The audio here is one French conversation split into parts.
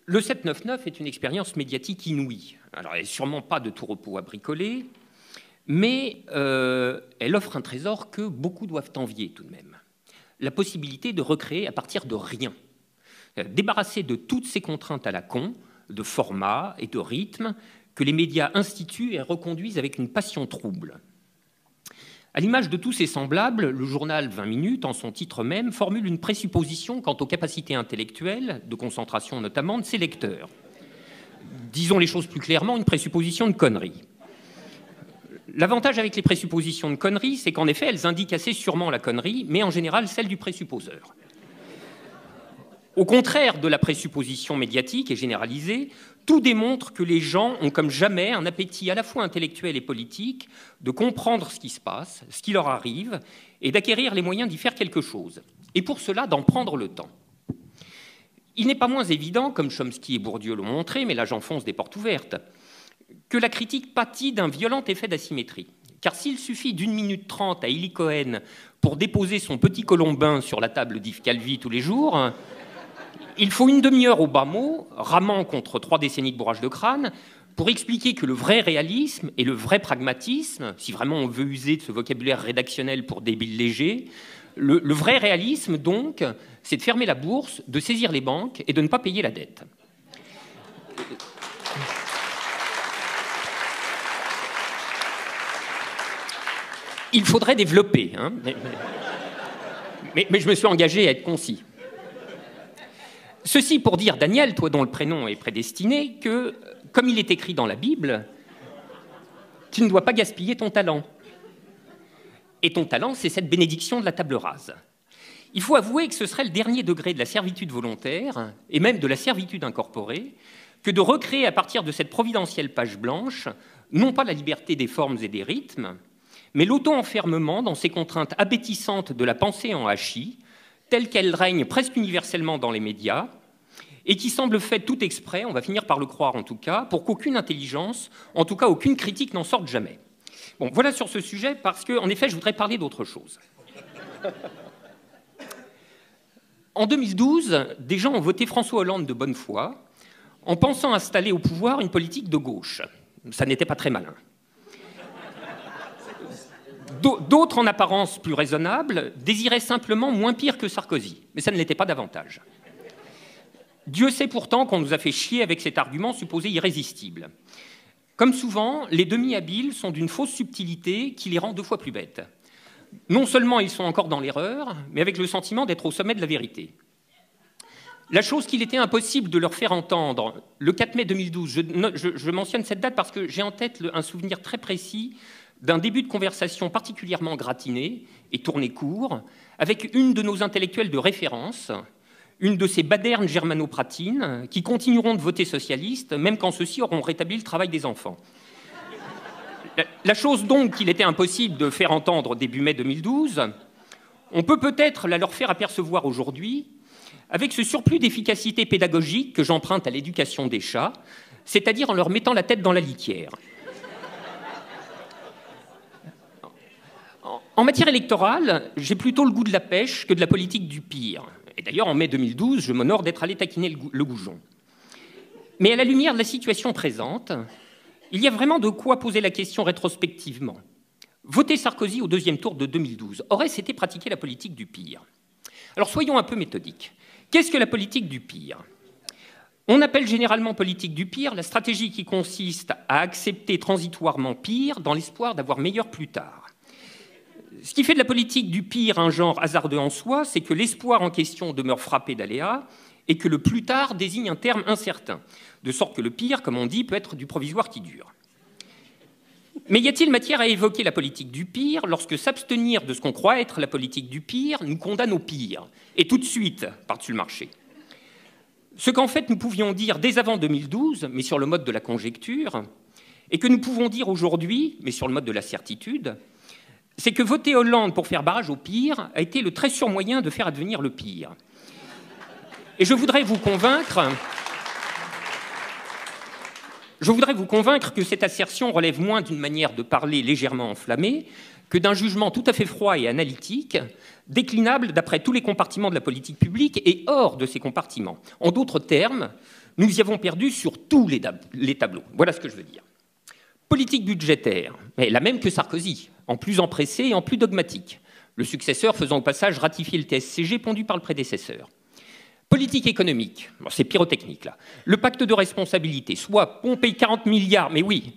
Le 799 est une expérience médiatique inouïe. Alors, elle n'est sûrement pas de tout repos à bricoler, mais elle offre un trésor que beaucoup doivent envier tout de même. La possibilité de recréer à partir de rien. Débarrasser de toutes ces contraintes à la con, de format et de rythme, que les médias instituent et reconduisent avec une passion trouble. À l'image de tous ses semblables, le journal 20 minutes, en son titre même, formule une présupposition quant aux capacités intellectuelles, de concentration notamment, de ses lecteurs. Disons les choses plus clairement, une présupposition de conneries. L'avantage avec les présuppositions de conneries, c'est qu'en effet, elles indiquent assez sûrement la connerie, mais en général celle du présupposeur. Au contraire de la présupposition médiatique et généralisée, tout démontre que les gens ont comme jamais un appétit à la fois intellectuel et politique de comprendre ce qui se passe, ce qui leur arrive, et d'acquérir les moyens d'y faire quelque chose. Et pour cela, d'en prendre le temps. Il n'est pas moins évident, comme Chomsky et Bourdieu l'ont montré, mais là j'enfonce des portes ouvertes, que la critique pâtit d'un violent effet d'asymétrie. Car s'il suffit d'1 minute 30 à Élie Cohen pour déposer son petit colombin sur la table d'Yves Calvi tous les jours, il faut une demi-heure au bas mot, ramant contre 3 décennies de bourrage de crâne, pour expliquer que le vrai réalisme et le vrai pragmatisme, si vraiment on veut user de ce vocabulaire rédactionnel pour débile léger, le vrai réalisme, donc, c'est de fermer la bourse, de saisir les banques et de ne pas payer la dette. Il faudrait développer, hein, mais je me suis engagé à être concis. Ceci pour dire, Daniel, toi dont le prénom est prédestiné, que, comme il est écrit dans la Bible, tu ne dois pas gaspiller ton talent. Et ton talent, c'est cette bénédiction de la table rase. Il faut avouer que ce serait le dernier degré de la servitude volontaire, et même de la servitude incorporée, que de recréer à partir de cette providentielle page blanche, non pas la liberté des formes et des rythmes, mais l'auto-enfermement dans ces contraintes abétissantes de la pensée en hachis, telle qu'elle règne presque universellement dans les médias, et qui semble faite tout exprès, on va finir par le croire en tout cas, pour qu'aucune intelligence, en tout cas aucune critique n'en sorte jamais. Bon, voilà sur ce sujet, parce qu'en effet, je voudrais parler d'autre chose. En 2012, des gens ont voté François Hollande de bonne foi, en pensant installer au pouvoir une politique de gauche. Ça n'était pas très malin. D'autres, en apparence plus raisonnables, désiraient simplement moins pire que Sarkozy, mais ça ne l'était pas davantage. Dieu sait pourtant qu'on nous a fait chier avec cet argument supposé irrésistible. Comme souvent, les demi-habiles sont d'une fausse subtilité qui les rend 2 fois plus bêtes. Non seulement ils sont encore dans l'erreur, mais avec le sentiment d'être au sommet de la vérité. La chose qu'il était impossible de leur faire entendre, le 4 mai 2012, je mentionne cette date parce que j'ai en tête un souvenir très précis d'un début de conversation particulièrement gratiné et tourné court, avec une de nos intellectuelles de référence, une de ces badernes germanopratines qui continueront de voter socialiste, même quand ceux-ci auront rétabli le travail des enfants. La chose donc qu'il était impossible de faire entendre début mai 2012, on peut peut-être la leur faire apercevoir aujourd'hui, avec ce surplus d'efficacité pédagogique que j'emprunte à l'éducation des chats, c'est-à-dire en leur mettant la tête dans la litière. En matière électorale, j'ai plutôt le goût de la pêche que de la politique du pire. Et d'ailleurs, en mai 2012, je m'honore d'être allé taquiner le goujon. Mais à la lumière de la situation présente, il y a vraiment de quoi poser la question rétrospectivement. Voter Sarkozy au 2e tour de 2012 aurait-ce été pratiquer la politique du pire? Alors soyons un peu méthodiques. Qu'est-ce que la politique du pire? On appelle généralement politique du pire la stratégie qui consiste à accepter transitoirement pire dans l'espoir d'avoir meilleur plus tard. Ce qui fait de la politique du pire un genre hasardeux en soi, c'est que l'espoir en question demeure frappé d'aléas et que le plus tard désigne un terme incertain, de sorte que le pire, comme on dit, peut être du provisoire qui dure. Mais y a-t-il matière à évoquer la politique du pire lorsque s'abstenir de ce qu'on croit être la politique du pire nous condamne au pire, et tout de suite par-dessus le marché? Ce qu'en fait nous pouvions dire dès avant 2012, mais sur le mode de la conjecture, et que nous pouvons dire aujourd'hui, mais sur le mode de la certitude, c'est que voter Hollande pour faire barrage au pire a été le très sûr moyen de faire advenir le pire. Et je voudrais vous convaincre que cette assertion relève moins d'une manière de parler légèrement enflammée que d'un jugement tout à fait froid et analytique, déclinable d'après tous les compartiments de la politique publique et hors de ces compartiments. En d'autres termes, Nous y avons perdu sur tous les tableaux. Voilà ce que je veux dire. Politique budgétaire, mais la même que Sarkozy, en plus empressé et en plus dogmatique. Le successeur faisant au passage ratifier le TSCG pondu par le prédécesseur. Politique économique, bon, c'est pyrotechnique là. Le pacte de responsabilité, soit pomper 40 milliards, mais oui,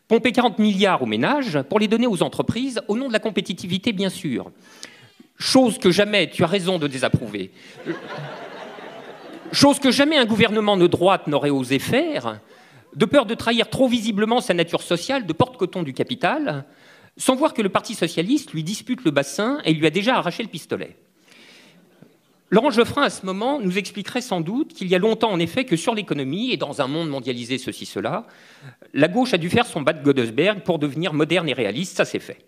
pomper 40 milliards aux ménages pour les donner aux entreprises, au nom de la compétitivité bien sûr. Chose que jamais, tu as raison de désapprouver, chose que jamais un gouvernement de droite n'aurait osé faire, de peur de trahir trop visiblement sa nature sociale de porte-coton du capital, sans voir que le Parti socialiste lui dispute le bassin et lui a déjà arraché le pistolet. Laurent Geoffrin, à ce moment, nous expliquerait sans doute qu'il y a longtemps, en effet, que sur l'économie, et dans un monde mondialisé ceci, cela, la gauche a dû faire son bas de Godesberg pour devenir moderne et réaliste, ça c'est fait.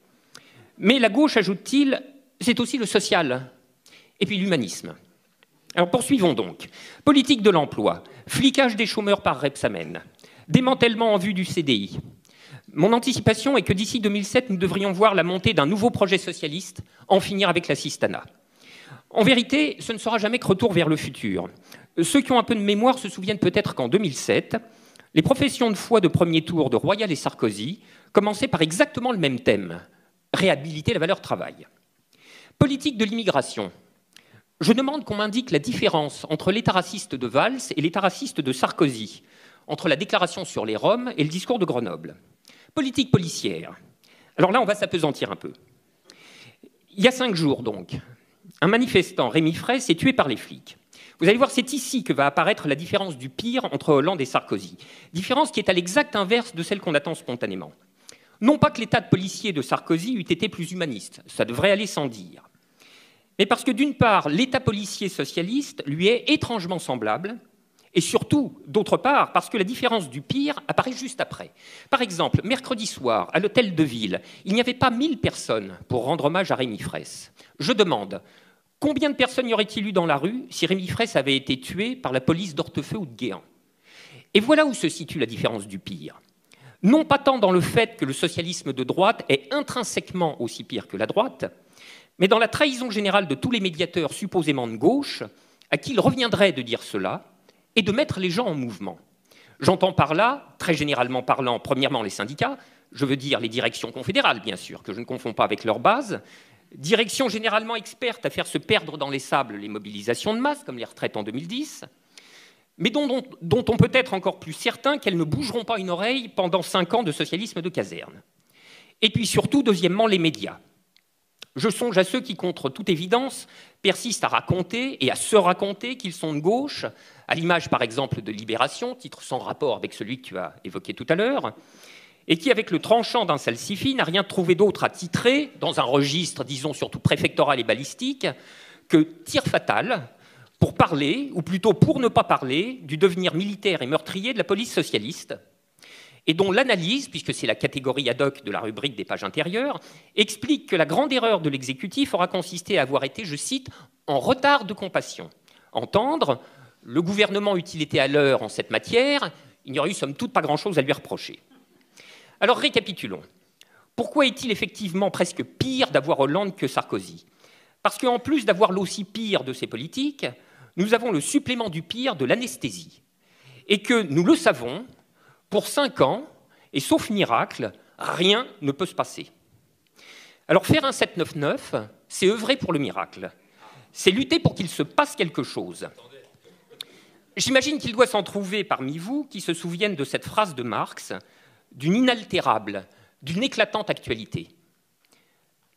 Mais la gauche, ajoute-t-il, c'est aussi le social, et puis l'humanisme. Alors poursuivons donc. Politique de l'emploi, flicage des chômeurs par Rebsamen, démantèlement en vue du CDI. Mon anticipation est que d'ici 2007, nous devrions voir la montée d'un nouveau projet socialiste, en finir avec l'assistanat. En vérité, ce ne sera jamais que retour vers le futur. Ceux qui ont un peu de mémoire se souviennent peut-être qu'en 2007, les professions de foi de premier tour de Royal et Sarkozy commençaient par exactement le même thème, réhabiliter la valeur travail. Politique de l'immigration. Je demande qu'on m'indique la différence entre l'état raciste de Valls et l'état raciste de Sarkozy, entre la déclaration sur les Roms et le discours de Grenoble. Politique policière. Alors là, on va s'apesantir un peu. Il y a 5 jours, donc, un manifestant, Rémi Fraisse, est tué par les flics. Vous allez voir, c'est ici que va apparaître la différence du pire entre Hollande et Sarkozy. Différence qui est à l'exact inverse de celle qu'on attend spontanément. Non pas que l'état de policier de Sarkozy eût été plus humaniste, ça devrait aller sans dire. Mais parce que d'une part, l'état policier socialiste lui est étrangement semblable, et surtout, d'autre part, parce que la différence du pire apparaît juste après. Par exemple, mercredi soir, à l'hôtel de ville, il n'y avait pas 1000 personnes pour rendre hommage à Rémi Fraisse. Je demande, combien de personnes y aurait-il eu dans la rue si Rémi Fraisse avait été tué par la police d'Hortefeux ou de Guéant? Et voilà où se situe la différence du pire. Non pas tant dans le fait que le socialisme de droite est intrinsèquement aussi pire que la droite, mais dans la trahison générale de tous les médiateurs supposément de gauche, à qui il reviendrait de dire cela, et de mettre les gens en mouvement. J'entends par là, très généralement parlant, premièrement les syndicats, je veux dire les directions confédérales, bien sûr, que je ne confonds pas avec leur base, directions généralement expertes à faire se perdre dans les sables les mobilisations de masse, comme les retraites en 2010, mais dont on peut être encore plus certain qu'elles ne bougeront pas une oreille pendant 5 ans de socialisme de caserne. Et puis surtout, deuxièmement, les médias. Je songe à ceux qui, contre toute évidence, persistent à raconter et à se raconter qu'ils sont de gauche, à l'image par exemple de Libération, titre sans rapport avec celui que tu as évoqué tout à l'heure, et qui, avec le tranchant d'un salsifis, n'a rien trouvé d'autre à titrer, dans un registre, disons, surtout préfectoral et balistique, que tir fatal, pour parler, ou plutôt pour ne pas parler, du devenir militaire et meurtrier de la police socialiste, et dont l'analyse, puisque c'est la catégorie ad hoc de la rubrique des pages intérieures, explique que la grande erreur de l'exécutif aura consisté à avoir été, je cite, « en retard de compassion ». Entendre, le gouvernement eût-il été à l'heure en cette matière, il n'y aurait eu somme toute pas grand-chose à lui reprocher. Alors récapitulons. Pourquoi est-il effectivement presque pire d'avoir Hollande que Sarkozy? Parce qu'en plus d'avoir l'aussi pire de ces politiques, nous avons le supplément du pire de l'anesthésie. Et que, nous le savons, pour 5 ans, et sauf miracle, rien ne peut se passer. Alors faire un 799, c'est œuvrer pour le miracle. C'est lutter pour qu'il se passe quelque chose. J'imagine qu'il doit s'en trouver parmi vous qui se souviennent de cette phrase de Marx, d'une inaltérable, d'une éclatante actualité.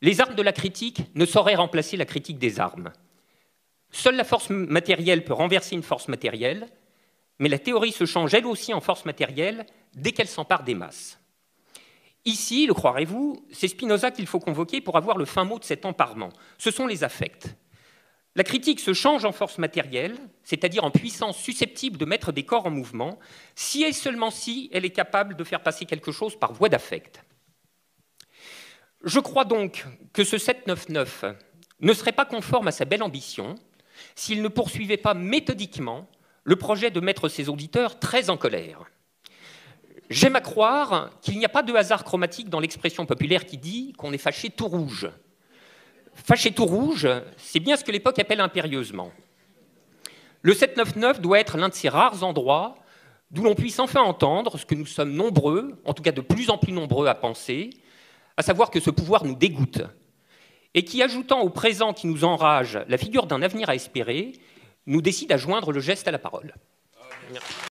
Les armes de la critique ne sauraient remplacer la critique des armes. Seule la force matérielle peut renverser une force matérielle, mais la théorie se change elle aussi en force matérielle dès qu'elle s'empare des masses. Ici, le croirez-vous, c'est Spinoza qu'il faut convoquer pour avoir le fin mot de cet emparement. Ce sont les affects. La critique se change en force matérielle, c'est-à-dire en puissance susceptible de mettre des corps en mouvement, si et seulement si elle est capable de faire passer quelque chose par voie d'affect. Je crois donc que ce 799 ne serait pas conforme à sa belle ambition s'il ne poursuivait pas méthodiquement le projet de mettre ses auditeurs très en colère. J'aime à croire qu'il n'y a pas de hasard chromatique dans l'expression populaire qui dit qu'on est fâché tout rouge. Fâché tout rouge, c'est bien ce que l'époque appelle impérieusement. Le 799 doit être l'un de ces rares endroits d'où l'on puisse enfin entendre ce que nous sommes nombreux, en tout cas de plus en plus nombreux à penser, à savoir que ce pouvoir nous dégoûte, et qui, ajoutant au présent qui nous enrage la figure d'un avenir à espérer, nous décide à joindre le geste à la parole.